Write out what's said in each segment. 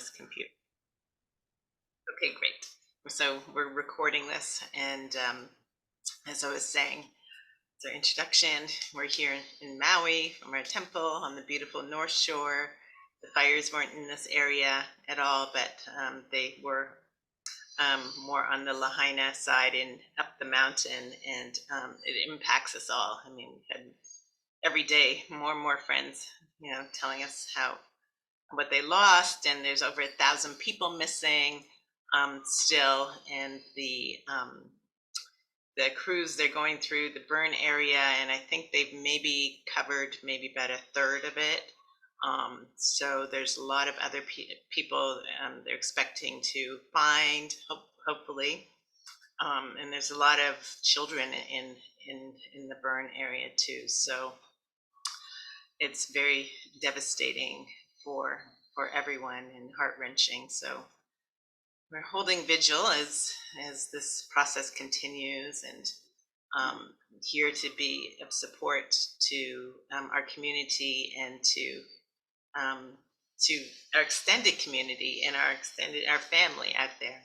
this computer. Okay, great. So we're recording this, and as I was saying, it's our introduction. We're here in Maui from our temple on the beautiful North Shore. The fires weren't in this area at all, but they were more on the Lahaina side and up the mountain, and it impacts us all. I mean, we had every day more and more friends, telling us what they lost, and there's over 1,000 people missing still, and the crews, they're going through the burn area, and I think they've maybe covered maybe about a third of it. So there's a lot of other people they're expecting to find, hopefully, and there's a lot of children in the burn area too. So it's very devastating for everyone and heart-wrenching. So we're holding vigil as this process continues, and here to be of support to our community and to our extended community and our family out there.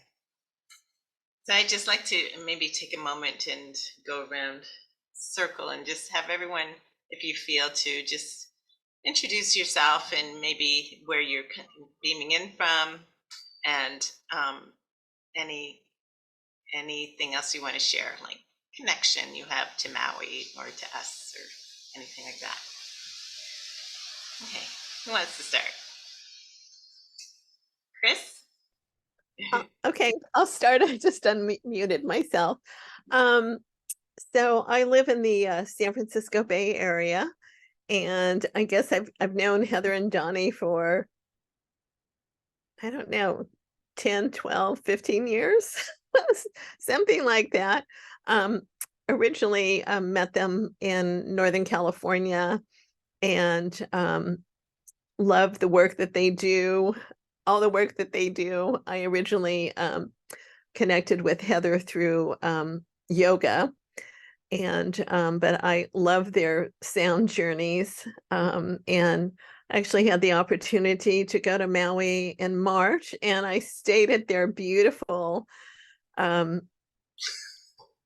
So I'd just like to maybe take a moment and go around circle and just have everyone, if you feel, to just introduce yourself and maybe where you're beaming in from, and anything else you want to share, like connection you have to Maui or to us or anything like that. Okay, who wants to start? Chris? Okay, I'll start. I just unmuted myself. So I live in the San Francisco Bay Area, and I guess I've known Heather and Donny for, I don't know, 10, 12, 15 years, something like that. Originally met them in Northern California, and love the work that they do, all the work that they do. I originally connected with Heather through yoga, and but I love their sound journeys, and I actually had the opportunity to go to Maui in March, and I stayed at their beautiful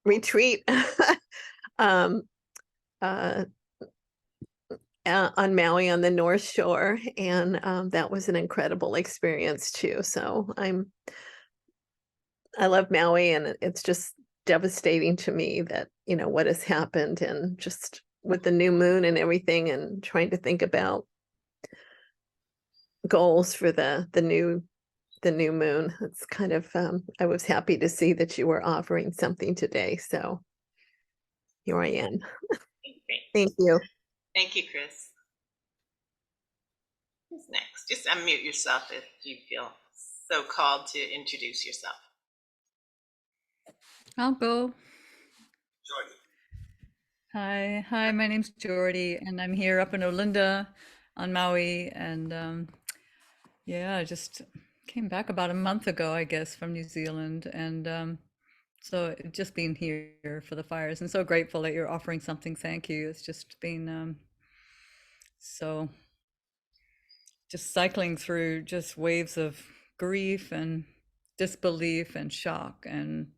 retreat on Maui on the North Shore, and that was an incredible experience too. So I love Maui, and it's just devastating to me that what has happened, and just with the new moon and everything, and trying to think about goals for the new moon. It's kind of I was happy to see that you were offering something today, so here I am. Thank you. Thank you, Chris. Who's next? Just unmute yourself if you feel so called to introduce yourself. I'll go. Jordy. Hi, my name's Jordy, and I'm here up in Olinda on Maui, and yeah, I just came back about a month ago, I guess, from New Zealand, and so just being here for the fires, and so grateful that you're offering something. Thank you. It's just been so just cycling through just waves of grief and disbelief and shock and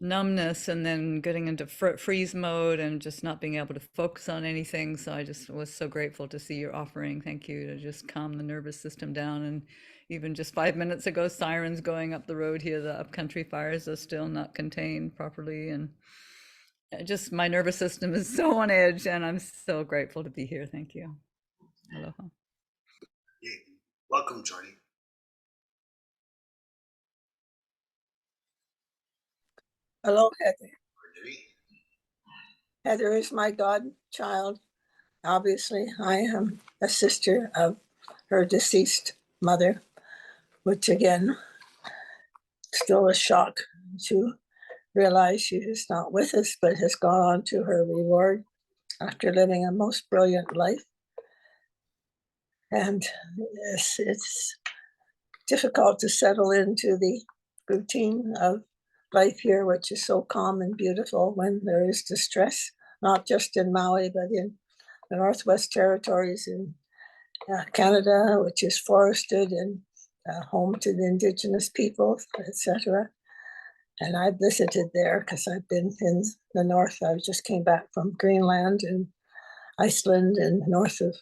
numbness, and then getting into freeze mode and just not being able to focus on anything. So I just was so grateful to see your offering. Thank you, to just calm the nervous system down. And even just 5 minutes ago, sirens going up the road here, the upcountry fires are still not contained properly, and just my nervous system is so on edge, and I'm so grateful to be here. Thank you. Aloha. Yeah. Welcome, Jordy. Hello, Heather. Heather is my godchild. Obviously, I am a sister of her deceased mother, which again, still a shock to realize she is not with us, but has gone on to her reward after living a most brilliant life. And yes, it's difficult to settle into the routine of life here, which is so calm and beautiful when there is distress, not just in Maui, but in the Northwest Territories, in Canada, which is forested, and home to the indigenous peoples, etc. And I visited there because I've been in the north. I just came back from Greenland and Iceland and north of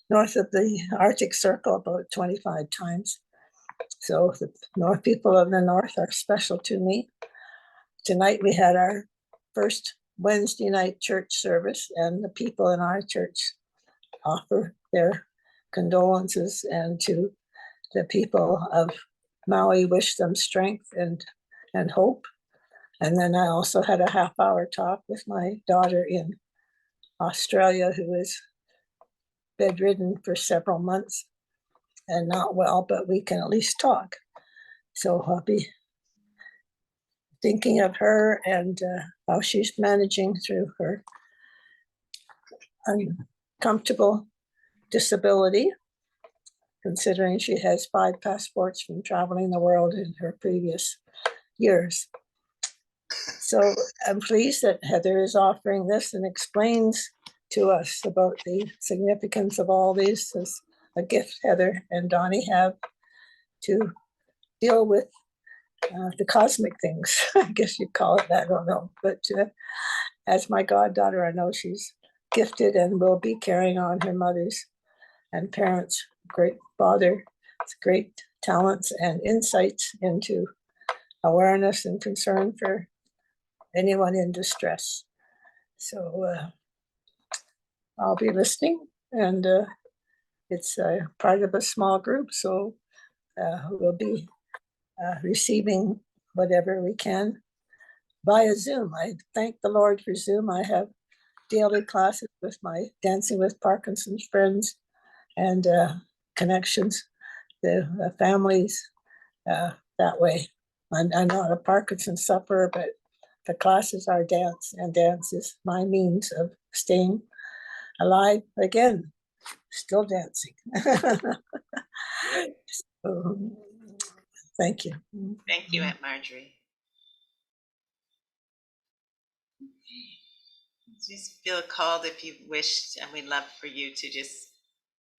the Arctic Circle about 25 times. So the North people of the North are special to me. Tonight we had our first Wednesday night church service, and the people in our church offer their condolences, and to the people of Maui wish them strength and hope. And then I also had a half-hour talk with my daughter in Australia, who is bedridden for several months and not well, but we can at least talk. So I'll be thinking of her and how she's managing through her uncomfortable disability, considering she has 5 passports from traveling the world in her previous years. So I'm pleased that Heather is offering this and explains to us about the significance of all these as a gift Heather and Donny have to deal with the cosmic things. I guess you'd call it that, I don't know. But as my goddaughter, I know she's gifted and will be carrying on her mother's and parents' great father's great talents and insights into awareness and concern for anyone in distress. So I'll be listening, and it's part of a small group, so we'll be receiving whatever we can via Zoom. I thank the Lord for Zoom. I have daily classes with my Dancing with Parkinson's friends and connections, the families that way. I'm not a Parkinson's sufferer, but the classes are dance, and dance is my means of staying alive again, still dancing. So, thank you. Thank you, Aunt Marjorie. Just feel called if you wished, and we'd love for you to just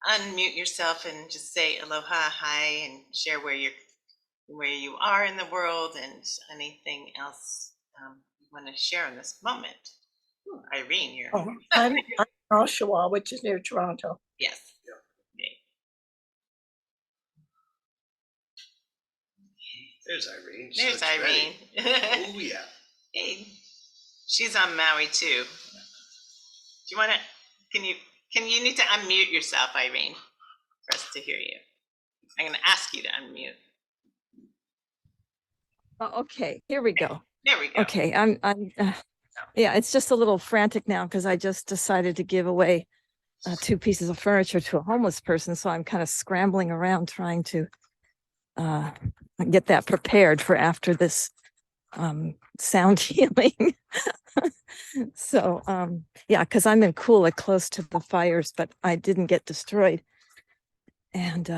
unmute yourself and just say aloha, hi, and share where you are in the world and anything else you want to share in this moment. Ooh, Irene, you're. Oh, I'm Oshawa, which is near Toronto. Yes. Okay. There's Irene. She There's looks Irene. ready. Oh yeah. Hey, she's on Maui too. Do you want to? Can you need to unmute yourself, Irene, for us to hear you? I'm going to ask you to unmute. Oh, okay, here we go. There we go. Okay, yeah, it's just a little frantic now because I just decided to give away 2 pieces of furniture to a homeless person. So I'm kind of scrambling around trying to get that prepared for after this sound healing. So yeah, because I'm in Kula close to the fires, but I didn't get destroyed. And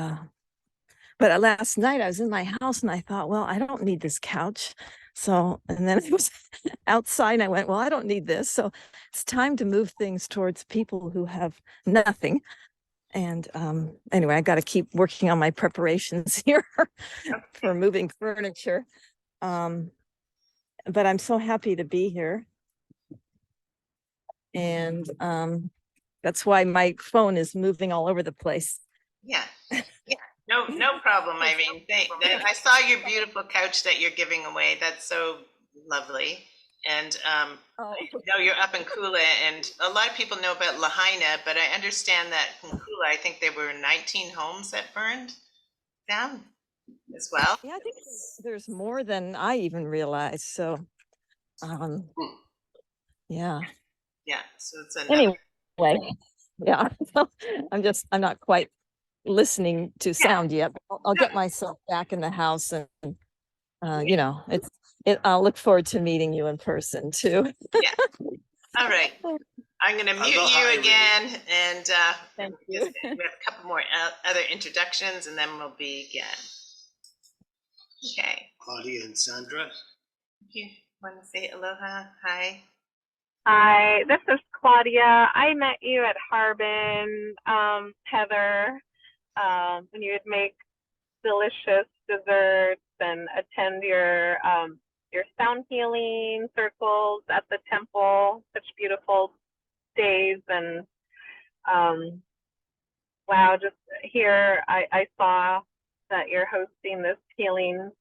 but last night I was in my house and I thought, well, I don't need this couch. So, and then I was outside and I went, well, I don't need this. So it's time to move things towards people who have nothing. And anyway, I got to keep working on my preparations here for moving furniture. But I'm so happy to be here. And that's why my phone is moving all over the place. Yeah. No problem, Irene. I saw your beautiful couch that you're giving away. That's so lovely. And I know you're up in Kula, and a lot of people know about Lahaina, but I understand that in Kula, I think there were 19 homes that burned down as well. Yeah, I think there's more than I even realized. So, yeah. Yeah, so it's another. Anyway, yeah, I'm not quite listening to sound yet. But I'll get myself back in the house, and you know, I'll look forward to meeting you in person too. Yeah. All right. I'm going to mute you again, and Thank you. we have a couple more other introductions, and then we'll begin. Okay. Claudia and Sandra. You want to say aloha? Hi. Hi, this is Claudia. I met you at Harbin, Heather, when you would make delicious desserts and attend your sound healing circles at the temple. Such beautiful days, and wow, just here I saw that you're hosting this healing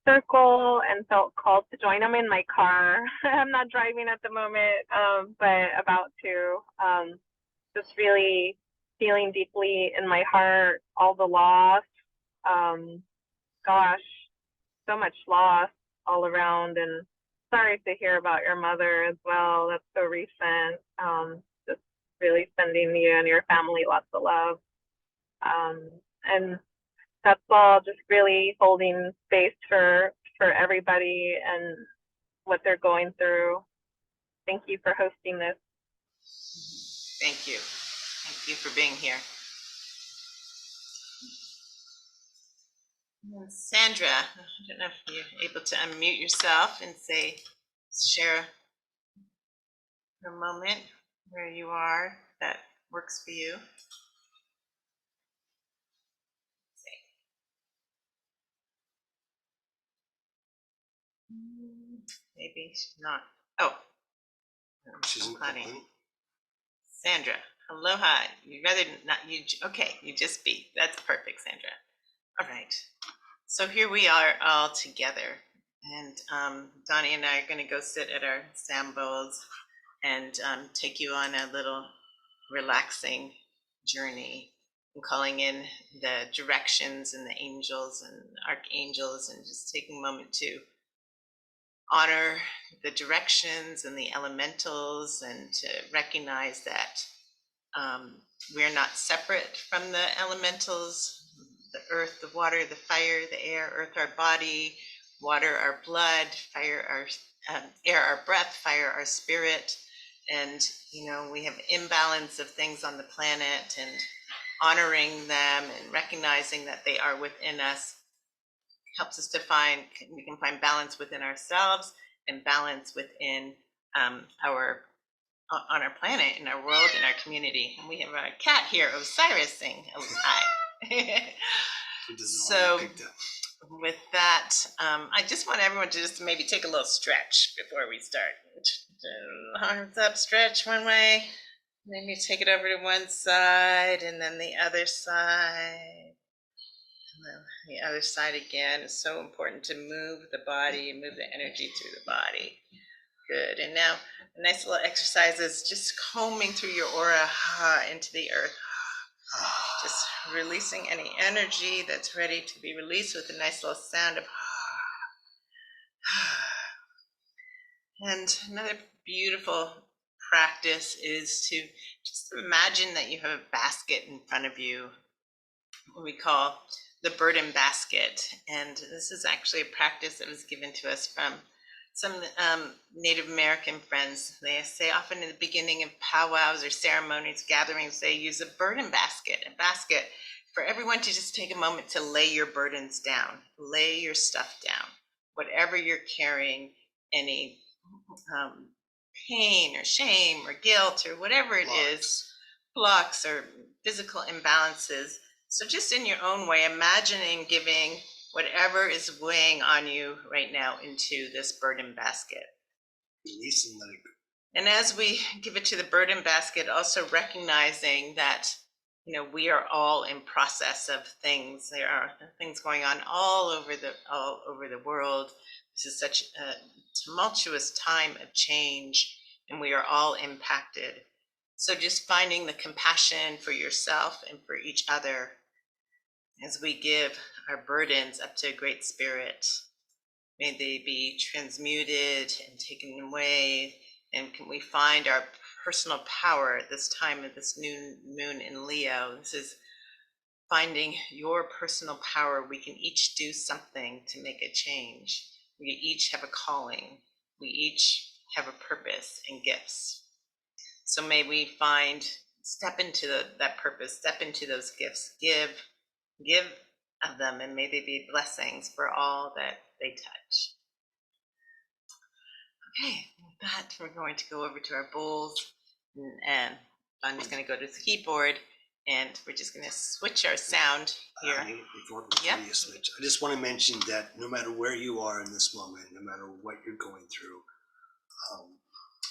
circle and felt called to join. I'm in my car. I'm not driving at the moment, but about to. Just really feeling deeply in my heart all the loss. Gosh, so much loss all around, and sorry to hear about your mother as well. That's so recent. Just really sending you and your family lots of love. And that's all, just really holding space for everybody and what they're going through. Thank you for hosting this. Thank you. Thank you for being here. Sandra, I don't know if you're able to unmute yourself and share a moment where you are that works for you. Maybe she's not. Oh, She's in honey. Brooklyn. Sandra, aloha. You'd rather not, okay, you just speak. That's perfect, Sandra. All right. So here we are all together. And Donny and I are going to go sit at our sand bowls and take you on a little relaxing journey. I'm calling in the directions and the angels and archangels, and just taking a moment to honor the directions and the elementals, and to recognize that we're not separate from the elementals. The earth, the water, the fire, the air. Earth, our body; water, our blood; fire, our air, our breath; fire, our spirit. And we have imbalance of things on the planet, and honoring them and recognizing that they are within us helps us to we can find balance within ourselves and balance within on our planet, in our world, in our community. And we have a cat here, Osiris, saying hi. So with that, I just want everyone to just maybe take a little stretch before we start. Arms up, stretch one way, maybe take it over to one side, and then the other side, and then the other side again. It's so important to move the body, move the energy through the body. Good. And now a nice little exercise is just combing through your aura into the earth. Just releasing any energy that's ready to be released with a nice little sound of And another beautiful practice is to just imagine that you have a basket in front of you, what we call the burden basket. And this is actually a practice that was given to us from some Native American friends. They say often in the beginning of powwows or ceremonies, gatherings, they use a burden basket, a basket for everyone to just take a moment to lay your burdens down, lay your stuff down, whatever you're carrying, any pain or shame or guilt or whatever it is, blocks or physical imbalances. So just in your own way, imagining giving whatever is weighing on you right now into this burden basket. Release and let it go. And as we give it to the burden basket, also recognizing that we are all in process of things. There are things going on all over the world. This is such a tumultuous time of change, and we are all impacted. So just finding the compassion for yourself and for each other as we give our burdens up to a great spirit. May they be transmuted and taken away, and can we find our personal power at this time of this new moon in Leo. This is finding your personal power. We can each do something to make a change. We each have a calling. We each have a purpose and gifts. So may we step into that purpose, step into those gifts, give of them, and may they be blessings for all that they touch. Okay, with that, we're going to go over to our bowls, and Donny's going to go to the keyboard And we're just going to switch our sound here. Before Yeah. you switch, I just want to mention that no matter where you are in this moment, no matter what you're going through,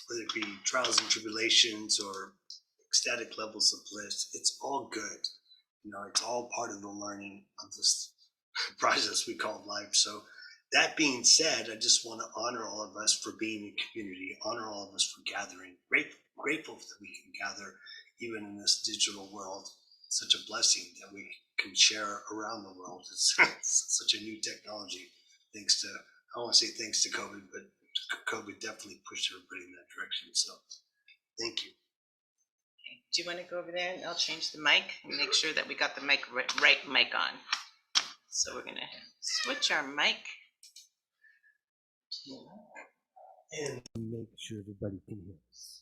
whether it be trials and tribulations or ecstatic levels of bliss, it's all good. You know, it's all part of the learning of this process we call life. So that being said, I just want to honor all of us for being a community, honor all of us for gathering. Grateful that we can gather even in this digital world. Such a blessing that we can share around the world. It's such a new technology. Thanks to, I don't want to say thanks to COVID, but COVID definitely pushed everybody in that direction. So thank you. Do you want to go over there and I'll change the mic and make sure that we got the mic right mic on. So we're going to switch our mic. And make sure everybody can hear us.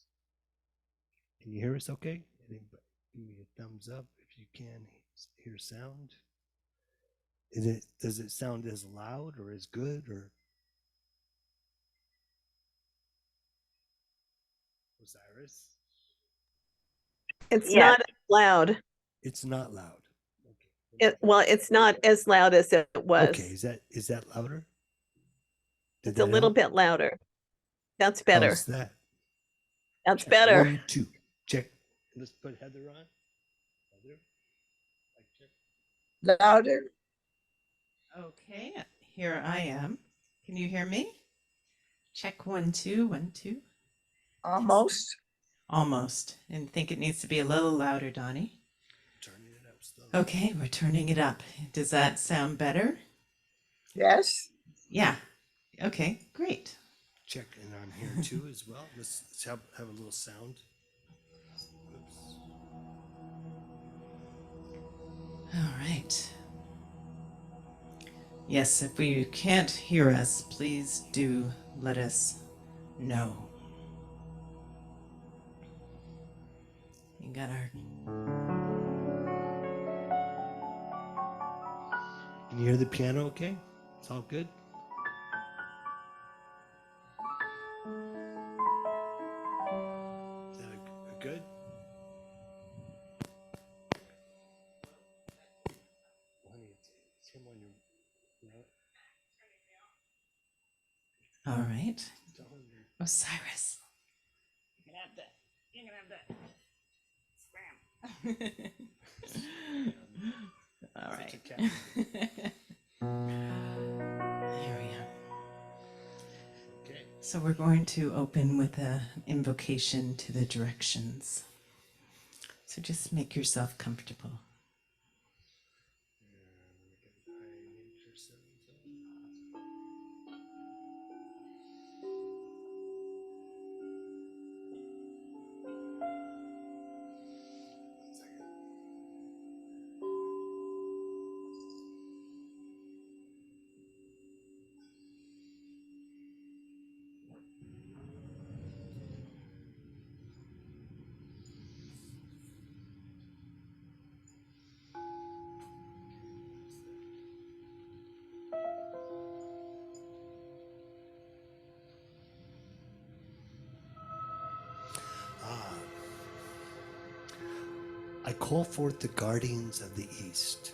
Can you hear us okay? Anybody give me a thumbs up if you can hear sound. Does it sound as loud or as good or Osiris? It's Yes. not loud. It's not loud. Well, it's not as loud as it was. Okay, is that louder? Did It's a that little help? bit louder. That's better. How's that? That's Check. better. 1, 2. Check. Let's put Heather on. Heather. Mic check. Louder. Okay, here I am. Can you hear me? Check 1, 2, 1, 2. Almost. Almost. And think it needs to be a little louder, Donny. Turning it up still. Okay, we're turning it up. Does that sound better? Yes. Yeah. Okay, great. Check in on here too as well. Let's have a little sound. Oops. All right. Yes, if you can't hear us, please do let us know. We got our Can you hear the piano okay? It's all good? Is that a good? Honey, it's him on your right. all right. Tell him you're- Osiris. You're gonna have to scram. All Such right. a cat. Here we are. Okay. So we're going to open with an invocation to the directions. So just make yourself comfortable. I call forth the guardians of the East,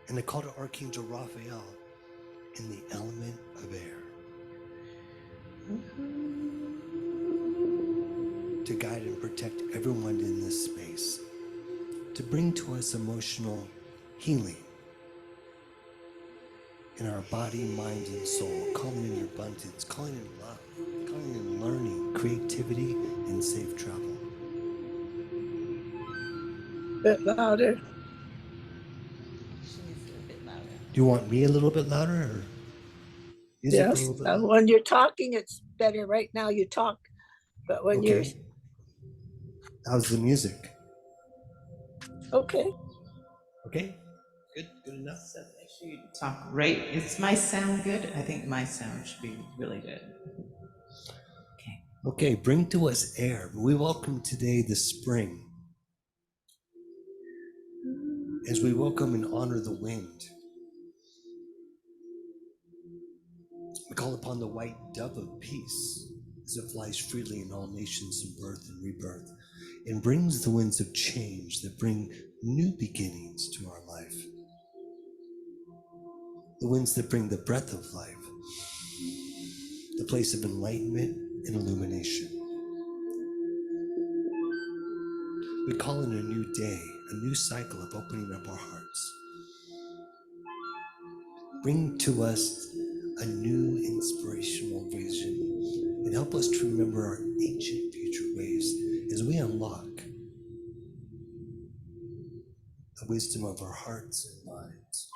and I call to Archangel Raphael in the element of air to guide and protect everyone in this space, to bring to us emotional healing in our body, mind, and soul, calling in abundance, calling in love, calling in learning, creativity, and safe travel. Bit louder. She needs a bit louder. Do you want me a little bit louder, or is it a Yes. little bit louder? When you're talking, it's better. Right now you talk, but when you're Okay. How's the music? okay. Okay. Good enough. So make sure you talk right. Is my sound good? I think my sound should be really good. Okay. Okay, bring to us air. We welcome today the spring. As we welcome and honor the wind, we call upon the white dove of peace as it flies freely in all nations in birth and rebirth. and brings the winds of change that bring new beginnings to our life. The winds that bring the breath of life, the place of enlightenment and illumination. We call in a new day, a new cycle of opening up our hearts. Bring to us a new inspirational vision and help us to remember our ancient future ways as we unlock the wisdom of our hearts and minds.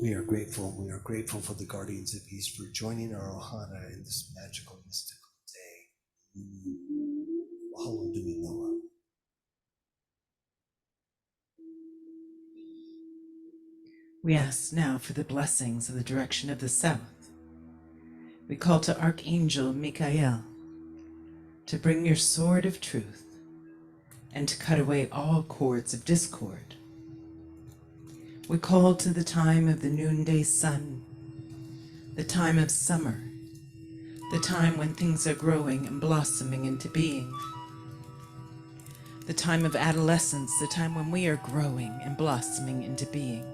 We are grateful for the Guardians of Peace for joining our Ohana in this magical, mystical day. Mahalo nui loa. We ask now for the blessings of the direction of the south. We call to Archangel Michael to bring your sword of truth and to cut away all cords of discord. We call to the time of the noonday sun, the time of summer, the time when things are growing and blossoming into being, the time of adolescence, the time when we are growing and blossoming into being.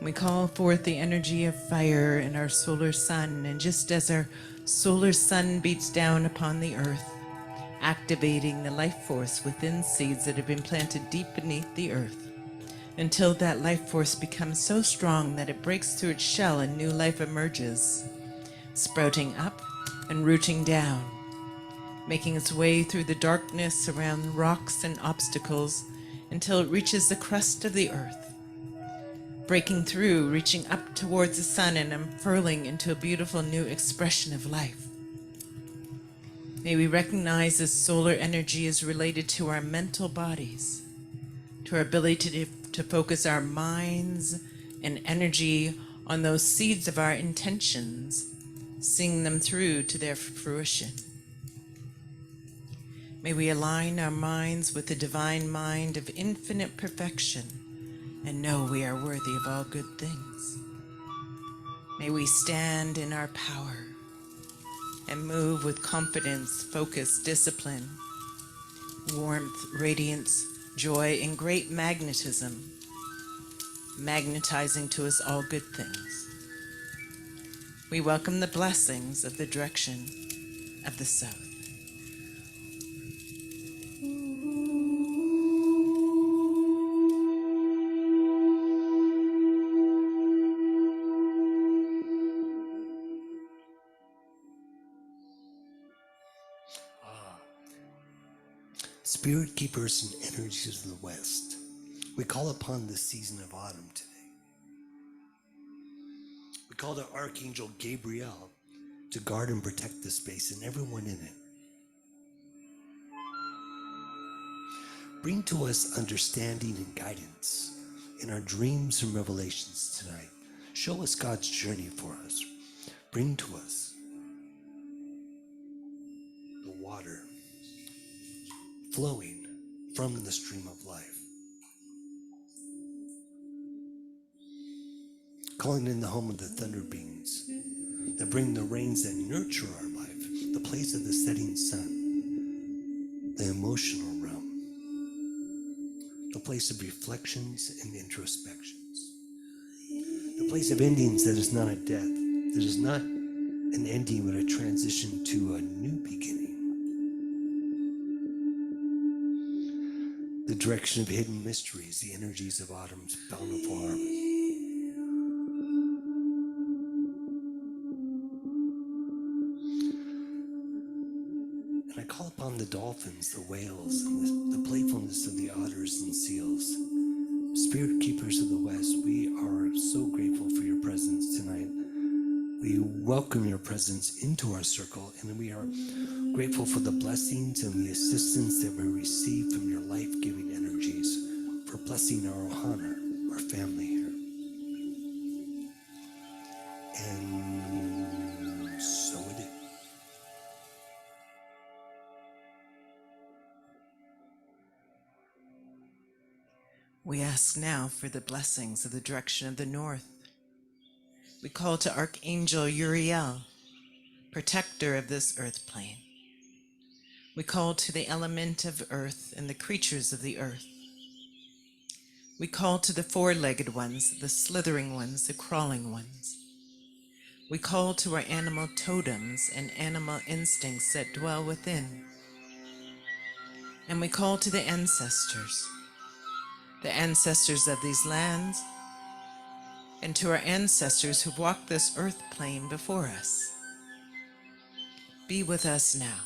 We call forth the energy of fire in our solar sun, and just as our solar sun beats down upon the earth, activating the life force within seeds that have been planted deep beneath the earth, until that life force becomes so strong that it breaks through its shell and new life emerges, sprouting up and rooting down, making its way through the darkness around rocks and obstacles until it reaches the crust of the earth, breaking through, reaching up towards the sun and unfurling into a beautiful new expression of life. May we recognize this solar energy is related to our mental bodies, to our ability to focus our minds and energy on those seeds of our intentions, seeing them through to their fruition. May we align our minds with the divine mind of infinite perfection and know we are worthy of all good things. May we stand in our power and move with confidence, focus, discipline, warmth, radiance, joy, and great magnetism, magnetizing to us all good things. We welcome the blessings of the direction of the south. Spirit keepers and energies of the West, we call upon the season of autumn today. We call to Archangel Gabriel to guard and protect the space and everyone in it. Bring to us understanding and guidance in our dreams and revelations tonight. Show us God's journey for us. Bring to us the water flowing from the stream of life. Calling in the home of the thunder beings that bring the rains that nurture our life, the place of the setting sun, the emotional realm, the place of reflections and introspections, the place of endings that is not a death, that is not an ending but a transition to a new beginning. The direction of hidden mysteries, the energies of autumn's bountiful harvest. And I call upon the dolphins, the whales, and the playfulness of the otters and seals. Spirit keepers of the West, we are so grateful for your presence tonight. We welcome your presence into our circle, and we are grateful for the blessings and the assistance that we receive from your life-giving energies for blessing our Ohana, our family here. And so it is. We ask now for the blessings of the direction of the north. We call to Archangel Uriel, protector of this earth plane. We call to the element of earth and the creatures of the earth. We call to the four-legged ones, the slithering ones, the crawling ones. We call to our animal totems and animal instincts that dwell within. And we call to the ancestors of these lands, and to our ancestors who walked this earth plane before us. Be with us now.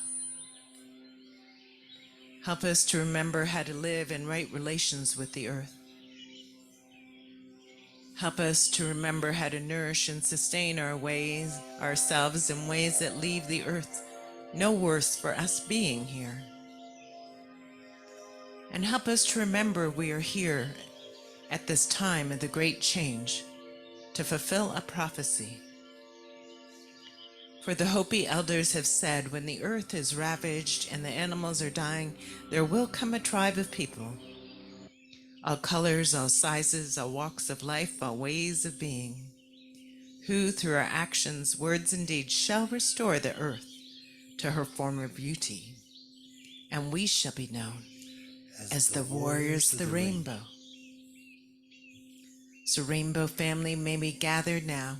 Help us to remember how to live in right relations with the earth. Help us to remember how to nourish and sustain ourselves in ways that leave the earth no worse for us being here. And help us to remember we are here at this time of the great change to fulfill a prophecy. For the Hopi elders have said, when the earth is ravaged and the animals are dying, there will come a tribe of people, all colors, all sizes, all walks of life, all ways of being, who through our actions, words, and deeds shall restore the earth to her former beauty, and we shall be known as the warriors of the rainbow. So Rainbow family, may we gather now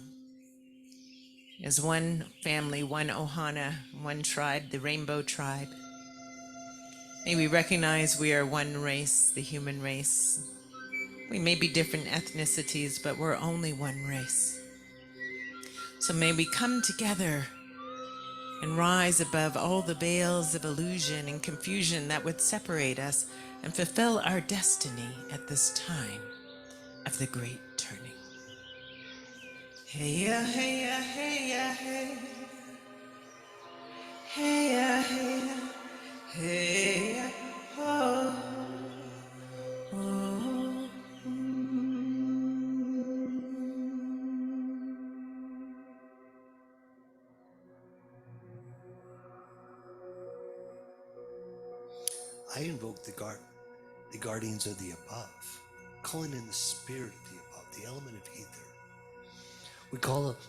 as one family, one Ohana, one tribe, the Rainbow tribe. May we recognize we are one race, the human race. We may be different ethnicities, but we're only one race. So may we come together and rise above all the veils of illusion and confusion that would separate us and fulfill our destiny at this time of the great turning. Hey ya, hey ya, hey ya, hey. Hey ya, hey ya, hey ya, oh, oh. I invoke the guardians of the above, calling in the spirit of the above, the element of ether.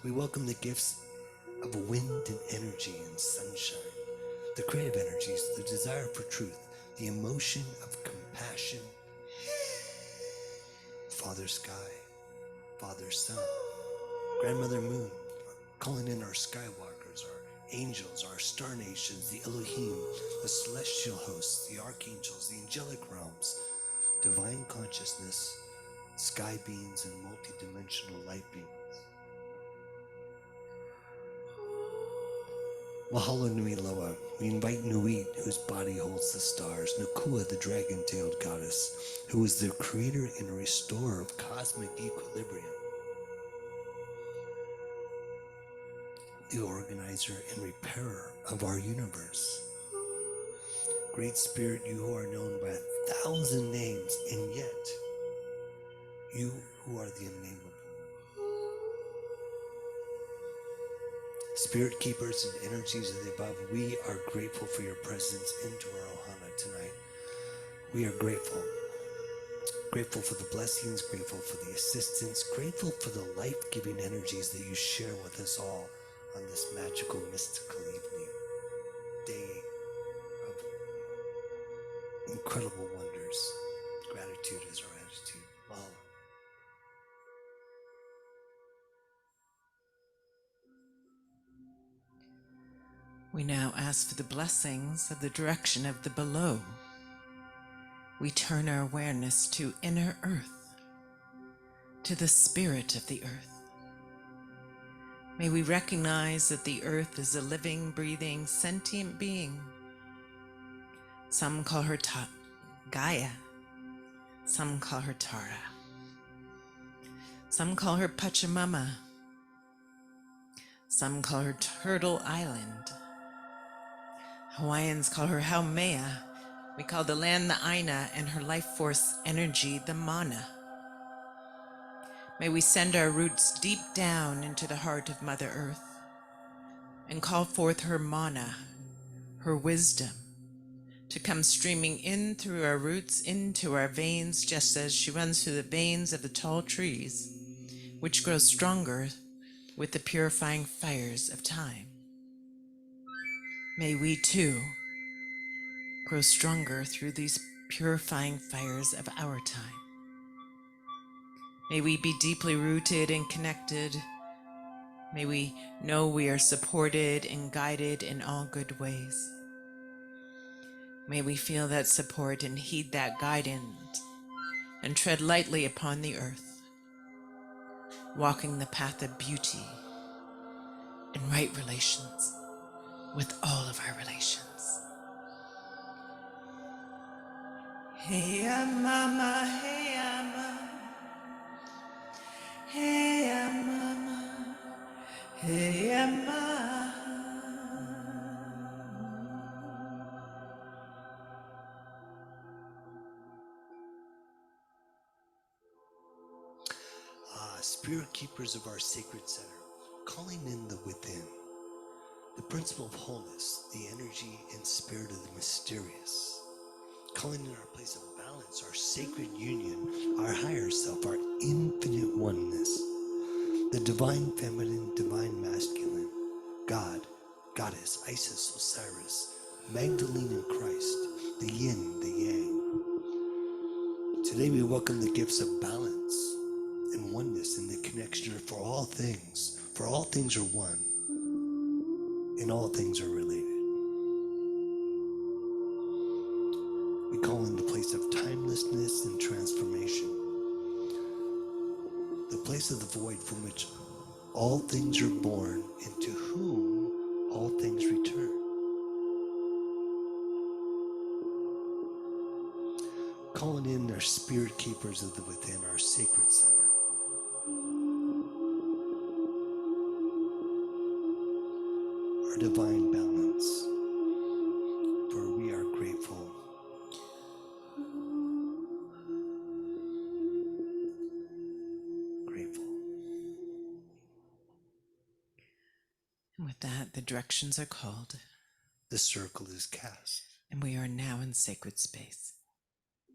We welcome the gifts of wind and energy and sunshine, the creative energies, the desire for truth, the emotion of compassion. Father Sky, Father Sun, Grandmother Moon, calling in our skywalkers, our angels, our star nations, the Elohim, the celestial hosts, the archangels, the angelic realms, divine consciousness, sky beings, and multidimensional light beings. Mahalo Nui Loa, we invite Nuit, whose body holds the stars, Nakua, the dragon-tailed goddess, who is the creator and restorer of cosmic equilibrium, the organizer and repairer of our universe. Great Spirit, you who are known by 1,000 names, and yet, you who are the unnameable. Spirit keepers and energies of the above, we are grateful for your presence into our Ohana tonight. We are grateful. Grateful for the blessings, grateful for the assistance, grateful for the life-giving energies that you share with us all on this magical, mystical evening. Day of incredible wonders. Gratitude is our attitude. Mahalo. We now ask for the blessings of the direction of the below. We turn our awareness to inner earth, to the spirit of the earth. May we recognize that the earth is a living, breathing, sentient being. Some call her Gaia. Some call her Tara. Some call her Pachamama. Some call her Turtle Island. Hawaiians call her Haumea. We call the land the Aina and her life force energy the Mana. May we send our roots deep down into the heart of Mother Earth and call forth her Mana, her wisdom, to come streaming in through our roots into our veins, just as she runs through the veins of the tall trees, which grow stronger with the purifying fires of time. May we too grow stronger through these purifying fires of our time. May we be deeply rooted and connected. May we know we are supported and guided in all good ways. May we feel that support and heed that guidance and tread lightly upon the earth, walking the path of beauty and right relations with all of our relations. Hey, mama, hey, mama, hey, mama, hey, mama. Spirit keepers of our sacred center, calling in the within, the principle of wholeness, the energy and spirit of the mysterious, calling in our place of balance, our sacred union, our higher self, our infinite oneness, the divine feminine, divine masculine, God, Goddess, Isis, Osiris, Magdalene and Christ, the yin, the yang. Today we welcome the gifts of balance and oneness in the connection for all things. For all things are one, and all things are related. We call in the place of timelessness and transformation, the place of the void from which all things are born and to whom all things return. Calling in our spirit keepers of the within, our sacred center. Our divine balance, for we are grateful. Grateful. And with that, the directions are called, The circle is cast. and we are now in sacred space.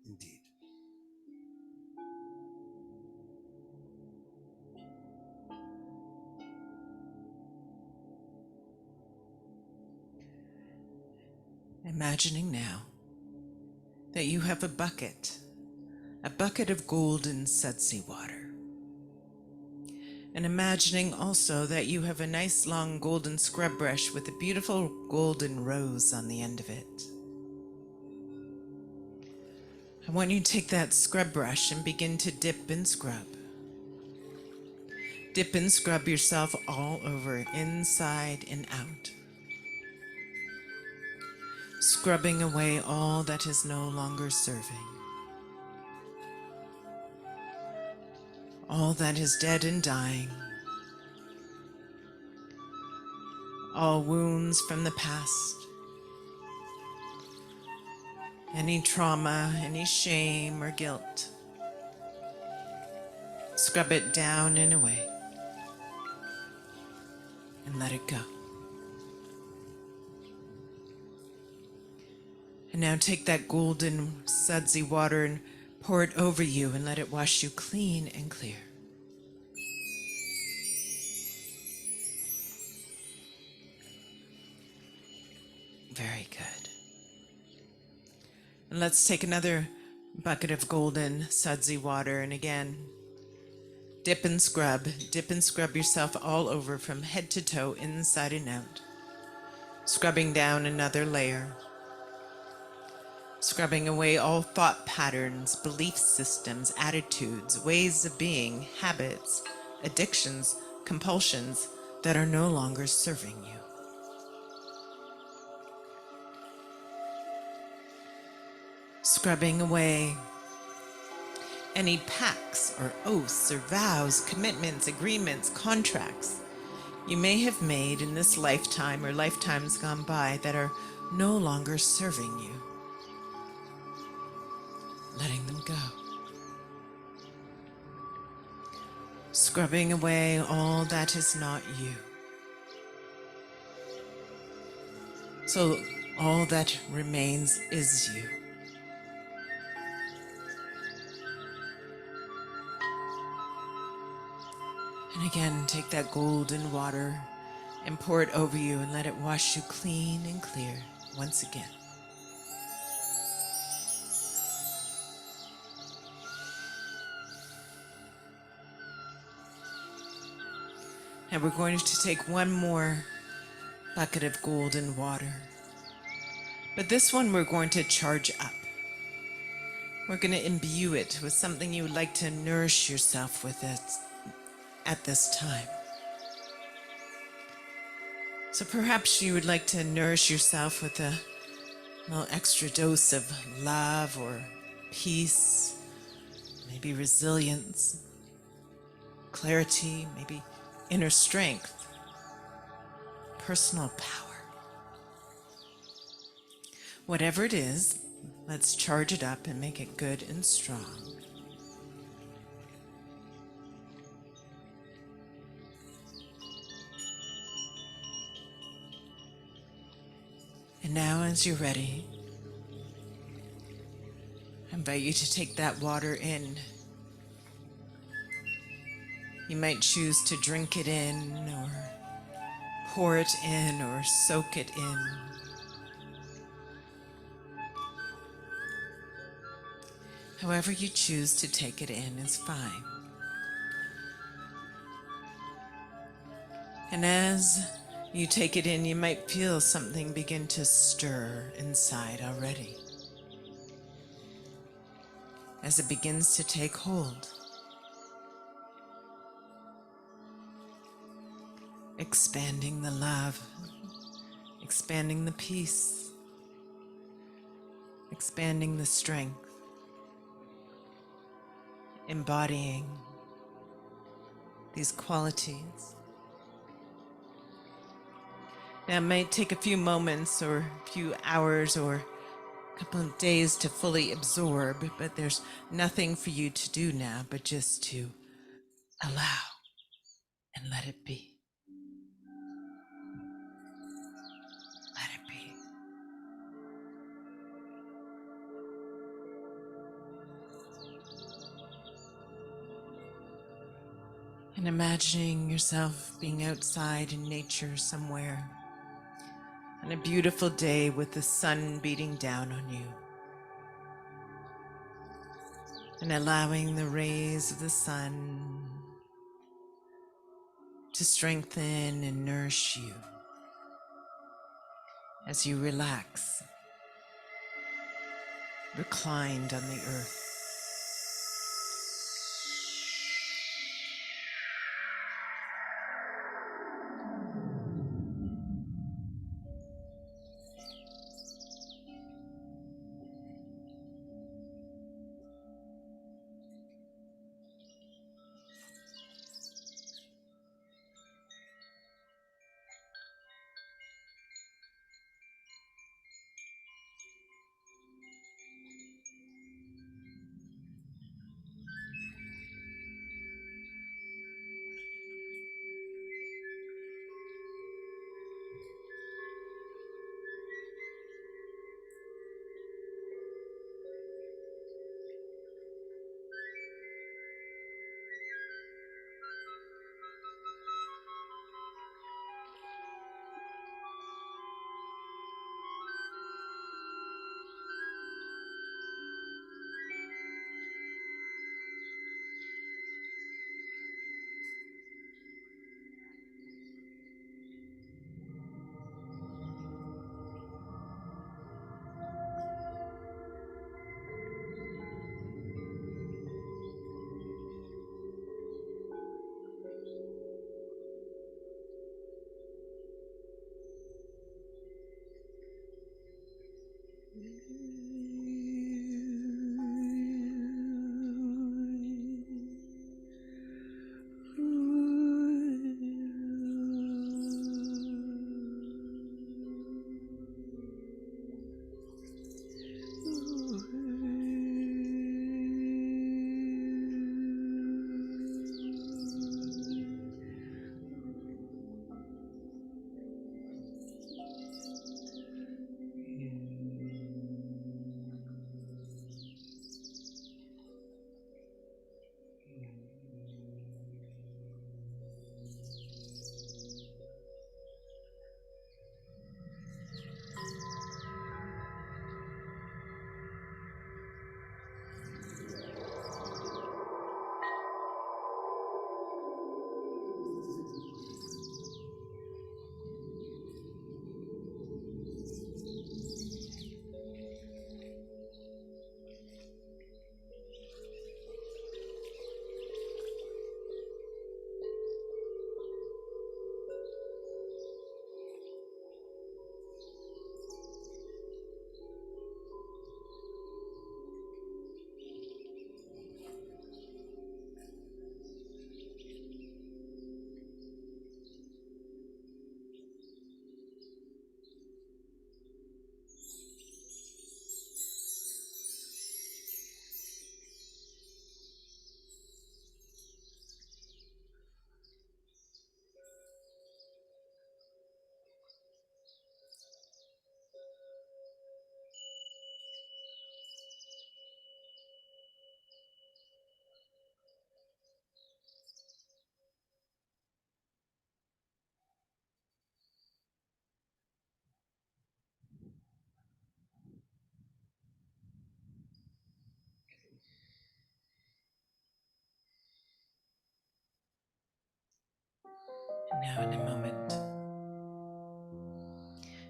Indeed. Imagining now that you have a bucket of golden sudsy water. And imagining also that you have a nice long golden scrub brush with a beautiful golden rose on the end of it. I want you to take that scrub brush and begin to dip and scrub. Dip and scrub yourself all over, inside and out. Scrubbing away all that is no longer serving. All that is dead and dying. All wounds from the past. Any trauma, any shame or guilt. Scrub it down and away. And let it go. And now take that golden sudsy water and pour it over you and let it wash you clean and clear. Very good. And let's take another bucket of golden sudsy water, and again, dip and scrub yourself all over from head to toe, inside and out. Scrubbing down another layer. Scrubbing away all thought patterns, belief systems, attitudes, ways of being, habits, addictions, compulsions that are no longer serving you. Scrubbing away any pacts or oaths or vows, commitments, agreements, contracts you may have made in this lifetime or lifetimes gone by that are no longer serving you. Letting them go. Scrubbing away all that is not you. So all that remains is you. And again, take that golden water and pour it over you and let it wash you clean and clear once again. And we're going to take one more bucket of golden water. But this one we're going to charge up. We're going to imbue it with something you would like to nourish yourself with it at this time. So perhaps you would like to nourish yourself with a little extra dose of love or peace, maybe resilience, clarity, maybe inner strength, personal power. Whatever it is, let's charge it up and make it good and strong. And now, as you're ready, I invite you to take that water in. You might choose to drink it in, or pour it in, or soak it in. However you choose to take it in is fine. And as you take it in, you might feel something begin to stir inside already. As it begins to take hold, expanding the love, expanding the peace, expanding the strength, embodying these qualities. Now, it may take a few moments or a few hours or a couple of days to fully absorb, but there's nothing for you to do now but just to allow and let it be. Let it be. And imagining yourself being outside in nature somewhere on a beautiful day with the sun beating down on you, and allowing the rays of the sun to strengthen and nourish you as you relax, reclined on the earth. And now, in a moment,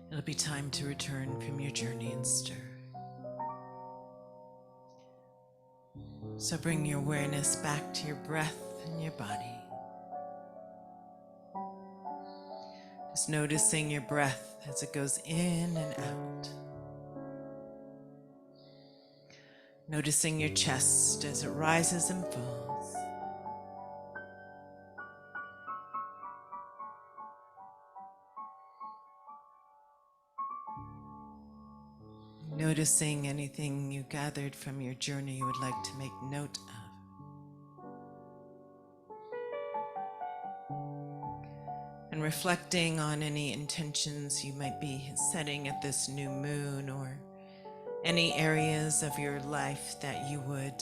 it'll be time to return from your journey and stir. So bring your awareness back to your breath and your body. Just noticing your breath as it goes in and out. Noticing your chest as it rises and falls. Noticing anything you gathered from your journey you would like to make note of. And reflecting on any intentions you might be setting at this new moon, or any areas of your life that you would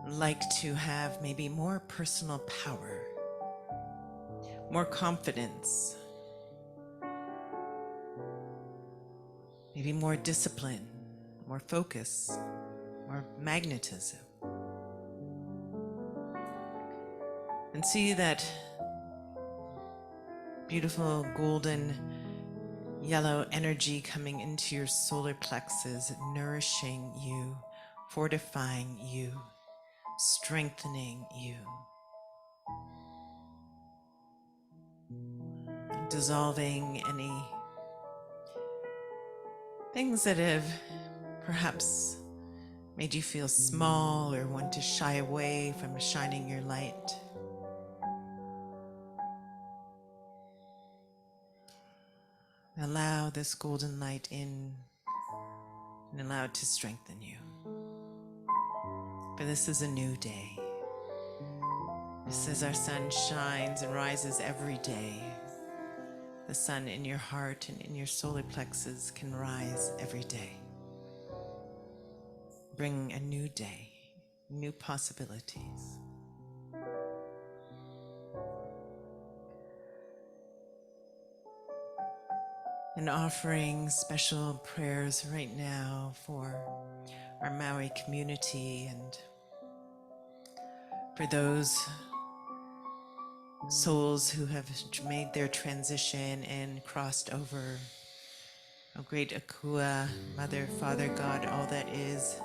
like to have maybe more personal power, more confidence, maybe more discipline, more focus, more magnetism. And see that beautiful golden yellow energy coming into your solar plexus, nourishing you, fortifying you, strengthening you, dissolving any things that have perhaps made you feel small or want to shy away from shining your light. Allow this golden light in and allow it to strengthen you. For this is a new day. Just as our sun shines and rises every day, the sun in your heart and in your solar plexus can rise every day. Bring a new day, new possibilities. And offering special prayers right now for our Maui community and for those souls who have made their transition and crossed over. O great Akua, Mother, Father, God, all that is,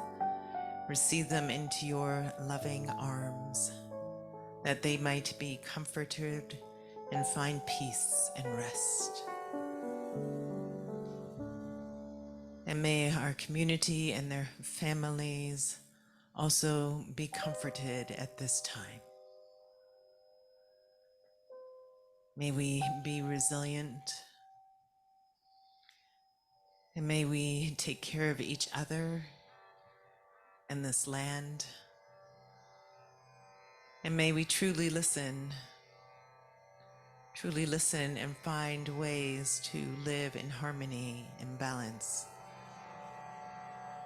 receive them into your loving arms, that they might be comforted and find peace and rest. And may our community and their families also be comforted at this time. May we be resilient, and may we take care of each other and this land. And may we truly listen and find ways to live in harmony and balance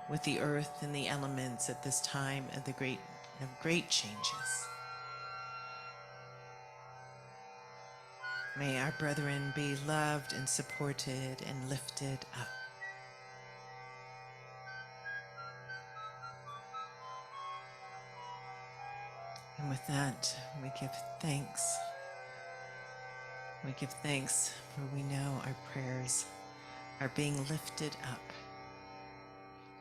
with the earth and the elements at this time of great changes. May our brethren be loved and supported and lifted up. And with that, we give thanks. We give thanks, for we know our prayers are being lifted up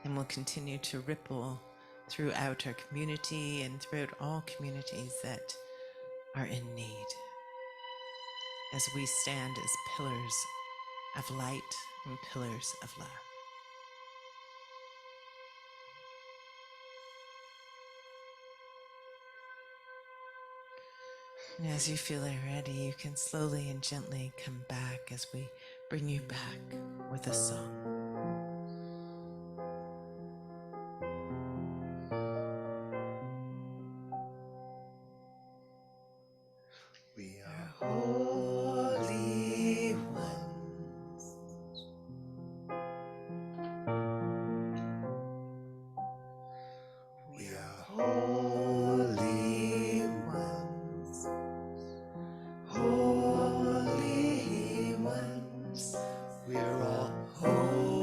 and will continue to ripple throughout our community and throughout all communities that are in need, as we stand as pillars of light and pillars of love. And as you feel ready, you can slowly and gently come back as we bring you back with a song. We are holy ones. We are holy ones. Holy ones. We are all holy.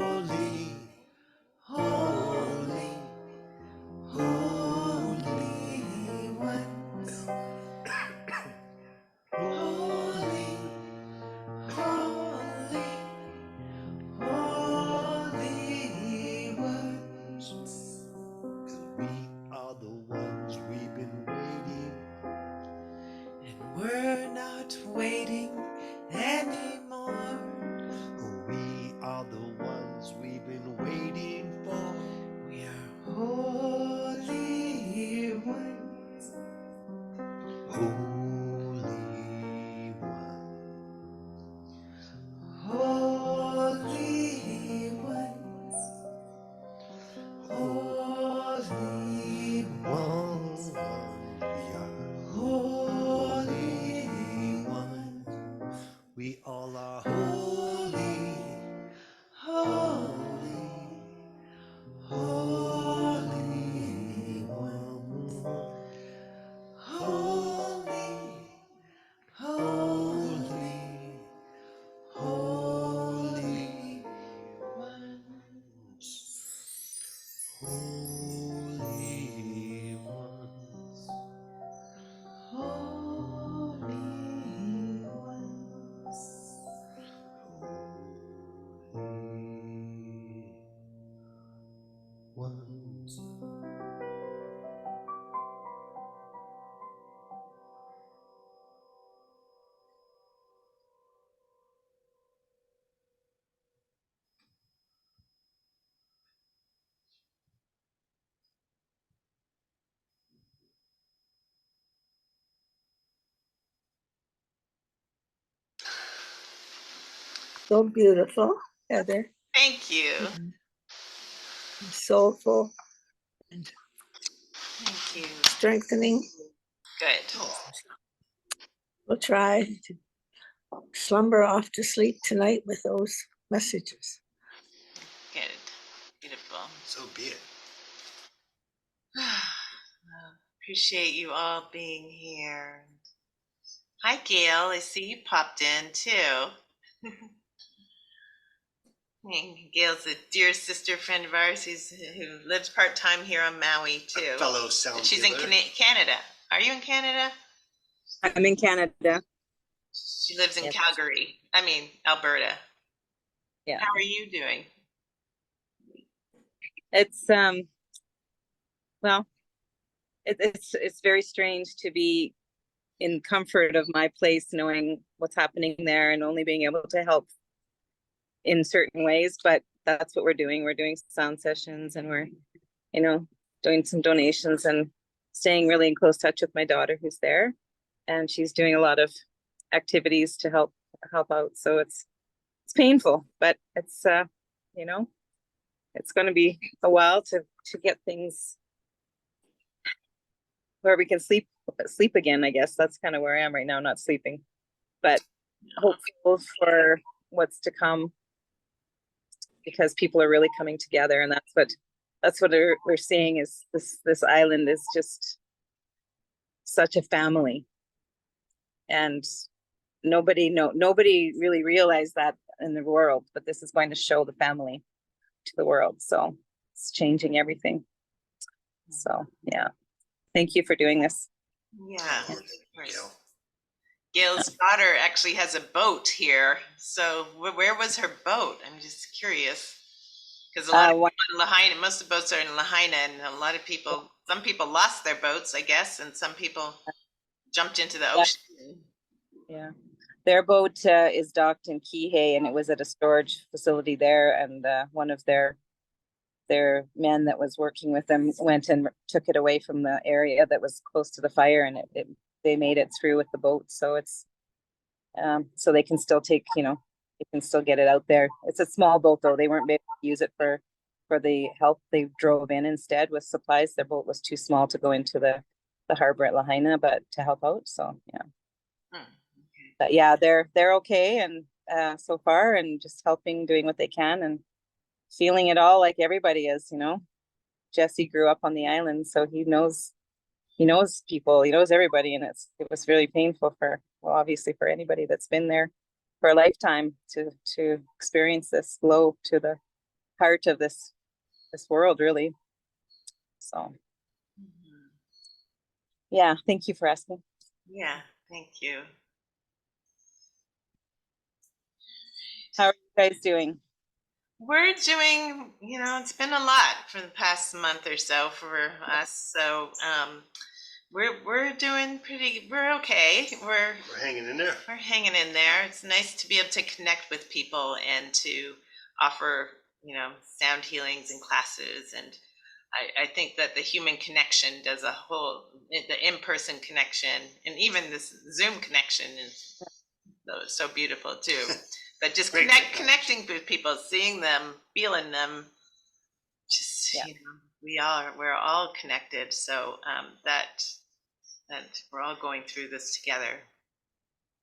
ones. So beautiful, Heather. Thank you. Soulful and Thank you. strengthening. Good. We'll try to slumber off to sleep tonight with those messages. Good. Beautiful. So be it. Well, appreciate you all being here. Hi, Gail. I see you popped in too. Gail's a dear sister friend of ours who lives part time here on Maui too. A fellow sound And she's in healer. Canada. Are you in Canada? I'm in Canada. She lives in Yes. Calgary. I mean, Alberta. Yeah. How are you doing? It's well, it's very strange to be in comfort of my place, knowing what's happening there and only being able to help in certain ways, but that's what we're doing. We're doing sound sessions and we're, doing some donations and staying really in close touch with my daughter who's there. And she's doing a lot of activities to help out. So it's painful, but it's it's going to be a while to get things where we can sleep again. I guess that's kind of where I am right now, not sleeping, but hopeful for what's to come, because people are really coming together, and that's what we're seeing is this island is just such a family, and nobody really realized that in the world, but this is going to show the family to the world, so it's changing everything. So yeah, thank you for doing this. Yeah, of Gail. course. Gail's daughter actually has a boat here. So where was her boat? I'm just curious. Because a lot of people in Lahaina, most of the boats are in Lahaina, and a lot of people, some people lost their boats, I guess, and some people jumped into the ocean. Yeah. Their boat is docked in Kihei, and it was at a storage facility there, and one of their men that was working with them went and took it away from the area that was close to the fire, and they made it through with the boat. So it's so they can still take, they can still get it out there. It's a small boat though. They weren't able to use it for the help. They drove in instead with supplies. Their boat was too small to go into the harbor at Lahaina, but to help out. So yeah. But yeah, they're okay, and so far, and just helping, doing what they can, and feeling it all like everybody is. Jesse grew up on the island, so he knows people, he knows everybody, and it was really painful obviously for anybody that's been there for a lifetime to experience this blow to the heart of this world, really. So yeah, thank you for asking. Yeah, thank you. How are you guys doing? We're doing, it's been a lot for the past month or so for us. So we're doing we're okay. We're hanging in there. We're hanging in there. It's nice to be able to connect with people and to offer, sound healings and classes. And I think that the human connection does the in-person connection, and even this Zoom connection is so beautiful too. But just connecting with people, seeing them, feeling them, just, we're all connected. So that we're all going through this together.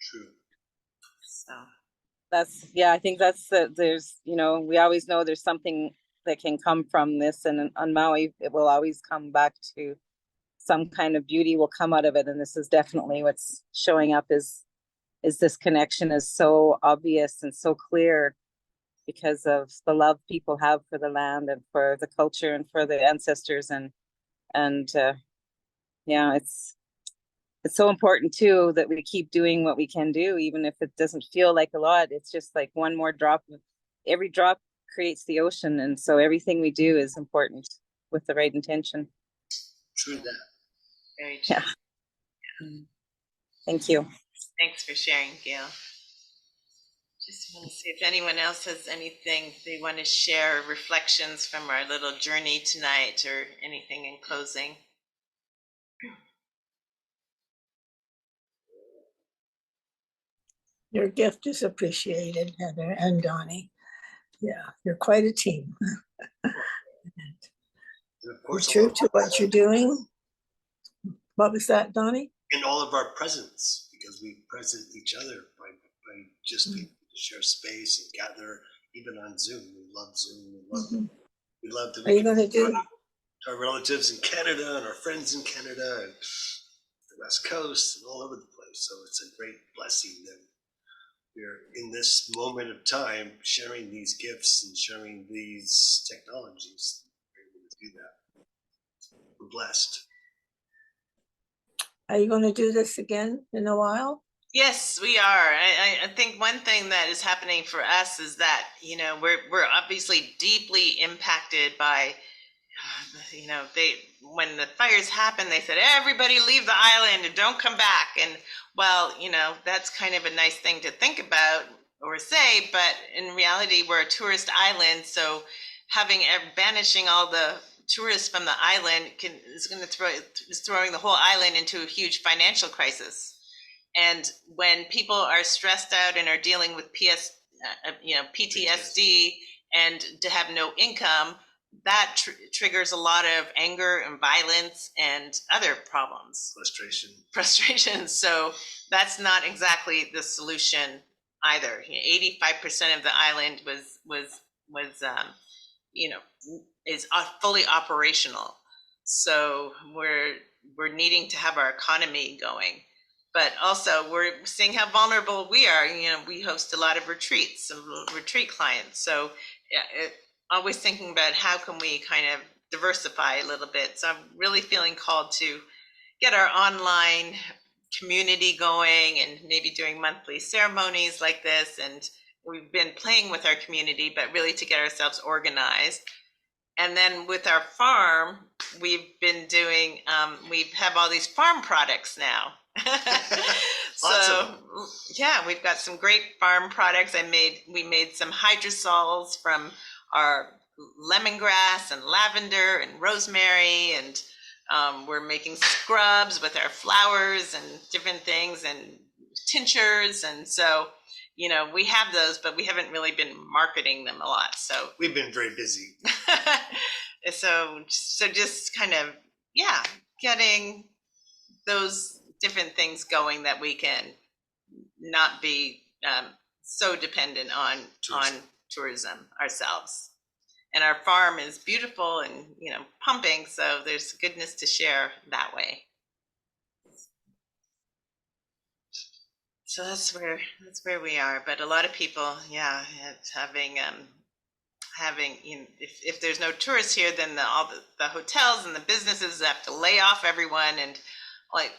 True. So I think there's, we always know there's something that can come from this, and on Maui, it will always come back to some kind of beauty will come out of it. And this is definitely what's showing up is this connection is so obvious and so clear because of the love people have for the land and for the culture and for the ancestors. And it's so important too that we keep doing what we can do, even if it doesn't feel like a lot. It's just like one more drop. Every drop creates the ocean. And so everything we do is important with the right intention. True that. Very true. Yeah. Thank you. Thanks for sharing, Gail. Just want to see if anyone else has anything they want to share, reflections from our little journey tonight, or anything in closing. Your gift is appreciated, Heather and Donny. Yeah, you're quite a team. And of You're course, true to what you're doing. What was that, Donny? in all of our presence, because we present each other by just being able to share space and gather, even on Zoom. We love Zoom. We love that Are you going to do? our relatives in Canada and our friends in Canada and the West Coast and all over the place. So it's a great blessing that we're in this moment of time sharing these gifts and sharing these technologies. We're able to do that. We're blessed. Are you going to do this again in a while? Yes, we are. I think one thing that is happening for us is that, you know, we're obviously deeply impacted by, you know, when the fires happened, they said, everybody leave the island and don't come back. And well, you know, that's kind of a nice thing to think about or say, but in reality, we're a tourist island. So banishing all the tourists from the island is going to throwing the whole island into a huge financial crisis. And when people are stressed out and are dealing with PTSD and to have no income, that triggers a lot of anger and violence and other problems. Frustration. So that's not exactly the solution either. 85% of the island was is fully operational. So we're needing to have our economy going. But also we're seeing how vulnerable we are. You know, we host a lot of retreats, retreat clients. So always thinking about how can we kind of diversify a little bit. So I'm really feeling called to get our online community going and maybe doing monthly ceremonies like this. And we've been playing with our community, but really to get ourselves organized. And then with our farm, we've been doing, we have all these farm products now. So yeah, we've got some great farm products. We made some hydrosols from our lemongrass and lavender and rosemary, and we're making scrubs with our flowers and different things and tinctures. And so, you know, we have those, but we haven't really been marketing them a lot. So we've been very busy. So just kind of, yeah, getting those different things going that we can not be so dependent on tourism ourselves. And our farm is beautiful and, you know, pumping, so there's goodness to share that way. So that's where we are. But a lot of people, yeah, having you know, if there's no tourists here, then all the hotels and the businesses have to lay off everyone, and like,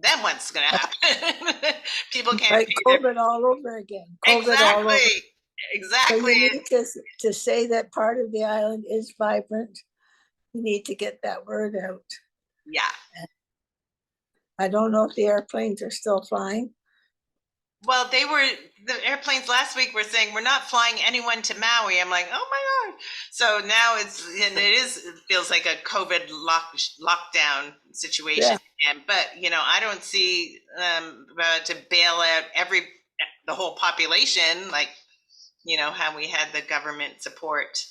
then what's going to happen? People can't pay COVID all over again. Exactly. So you need to say that part of the island is vibrant. You need to get that word out. Yeah. I don't know if the airplanes are still flying. Well, the airplanes last week were saying we're not flying anyone to Maui. I'm like, oh my God. So now it feels like a COVID lockdown situation. Yeah. But, you know, I don't see to bail out the whole population, like, you know, how we had the government support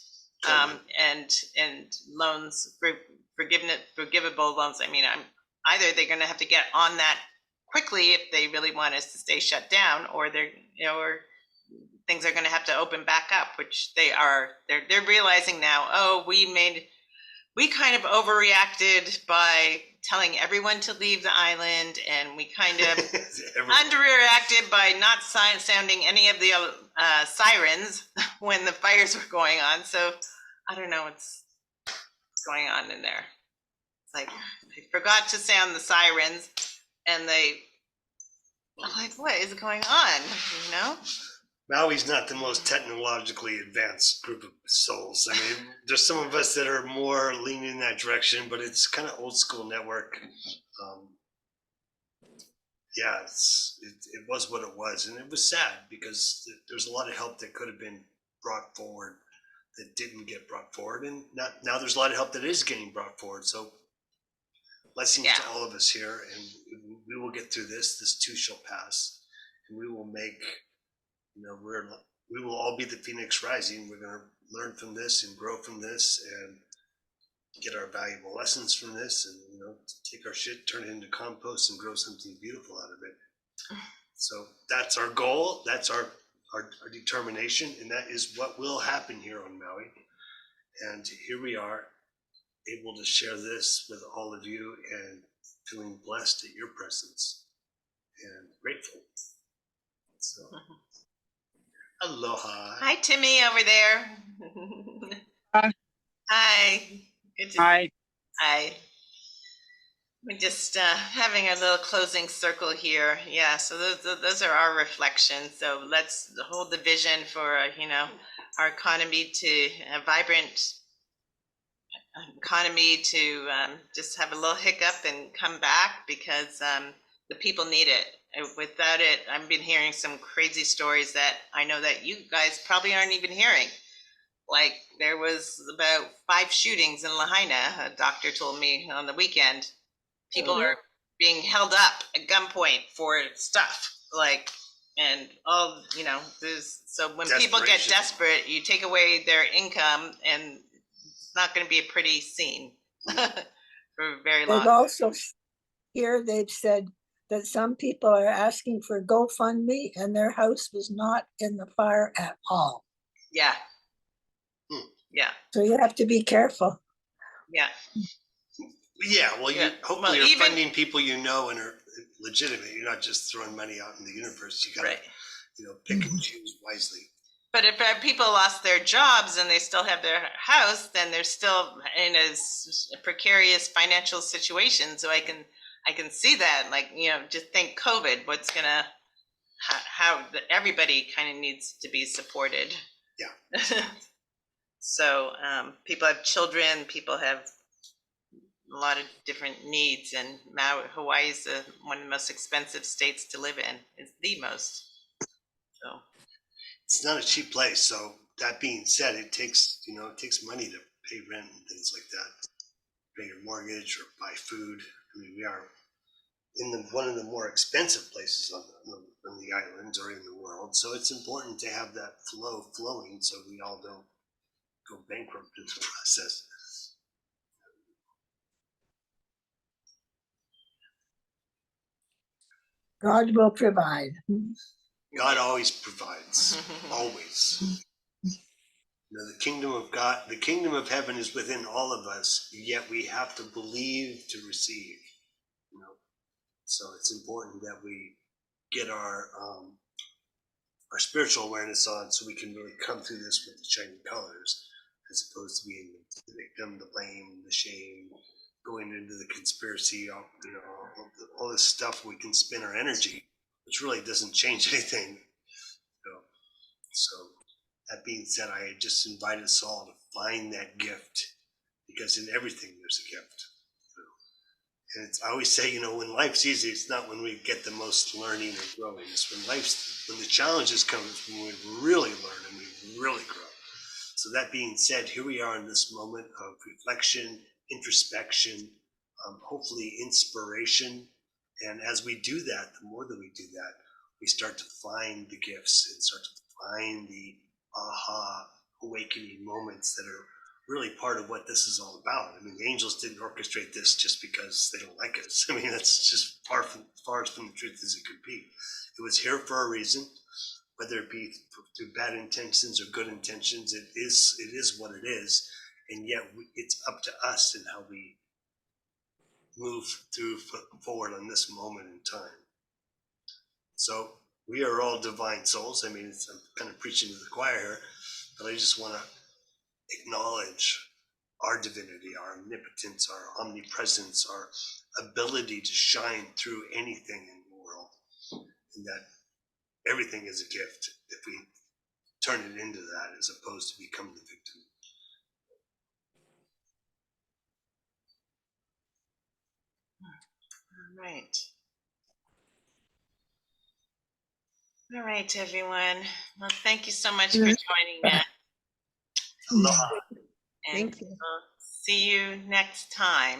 and loans, forgivable loans. I mean, either they're going to have to get on that quickly if they really want us to stay shut down, or or things are going to have to open back up, which they're realizing now. Oh, we kind of overreacted by telling everyone to leave the island, and we kind of underreacted by not sounding any of the sirens when the fires were going on. So I don't know what's going on in there. It's like they forgot to sound the sirens. And I'm like, what is going on? You know? Maui's not the most technologically advanced group of souls. I mean, there's some of us that are more leaning in that direction, but it's kind of old school network. Yeah, it was what it was, and it was sad because there's a lot of help that could have been brought forward that didn't get brought forward, and now there's a lot of help that is getting brought forward. So blessings to all of us here, and we will get through this. This too shall pass, and we will make, we will all be the phoenix rising. We're going to learn from this and grow from this and get our valuable lessons from this, and take our shit, turn it into compost, and grow something beautiful out of it. So that's our goal. That's our determination, and that is what will happen here on Maui. And here we are, able to share this with all of you, and feeling blessed at your presence and grateful. So, aloha. Hi, Timmy over there. Hi. Good to Hi. Hi. We're just having a little closing circle here. Yeah, so those are our reflections. So let's hold the vision for, our economy to a vibrant economy to just have a little hiccup and come back, because the people need it. Without it, I've been hearing some crazy stories that I know that you guys probably aren't even hearing. Like, there was about 5 shootings in Lahaina, a doctor told me on the weekend. People are being held up at gunpoint for stuff, and all, so when people get desperate, you take away their income, and it's not going to be a pretty scene for very long. They've also here, they've said that some people are asking for GoFundMe and their house was not in the fire at all. Yeah. Yeah. So you have to be careful. Yeah. Yeah, well, hopefully you're funding people and are legitimate. You're not just throwing money out in the universe. You got to, pick and choose wisely. But if people lost their jobs and they still have their house, then they're still in a precarious financial situation. So I can see that. Just think COVID. What's gonna how everybody kind of needs to be supported. Yeah. So people have children. People have a lot of different needs, and Hawaii is one of the most expensive states to live in. It's the most. So it's not a cheap place. So that being said, it takes money to pay rent and things like that, pay your mortgage or buy food. I mean, we are in one of the more expensive places on the islands or in the world. So it's important to have that flowing, so we all don't go bankrupt in the process. God will provide. God always provides, always. The kingdom of God, the kingdom of heaven is within all of us, yet we have to believe to receive. So it's important that we get our spiritual awareness on, so we can really come through this with the shining colors, as opposed to being the victim, the blame, the shame, going into the conspiracy, all this stuff. We can spin our energy, which really doesn't change anything. So that being said, I just invite us all to find that gift, because in everything there's a gift. And I always say, when life's easy, it's not when we get the most learning or growing. It's when the challenges come, it's when we really learn and we really grow. So that being said, here we are in this moment of reflection, introspection, hopefully inspiration. And as we do that, the more that we do that, we start to find the gifts and start to find the aha awakening moments that are really part of what this is all about. I mean, the angels didn't orchestrate this just because they don't like us. I mean, that's just far from the truth as it could be. It was here for a reason, whether it be through bad intentions or good intentions. It is what it is, and yet it's up to us and how we move forward on this moment in time. So we are all divine souls. I mean, I'm kind of preaching to the choir here, but I just want to acknowledge our divinity, our omnipotence, our omnipresence, our ability to shine through anything in the world, and that everything is a gift if we turn it into that as opposed to become the victim. All right. All right, everyone. Well, thank you so much for joining us. Aloha. And Thank you. we'll see you next time.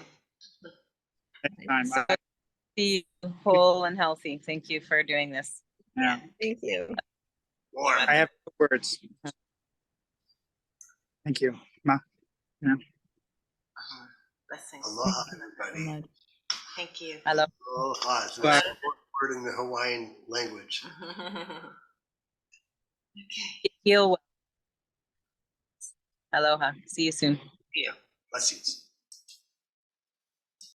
Next time. Be whole and healthy. Thank you for doing this. Yeah. Thank you. More. I have words. Thank you. Ma. Yeah. Blessings. Aloha, So everybody. much. Thank you. I love Aloha. It's Bye. the word in the Hawaiian language. Okay. heal well. Aloha. See you soon. See you. Blessings.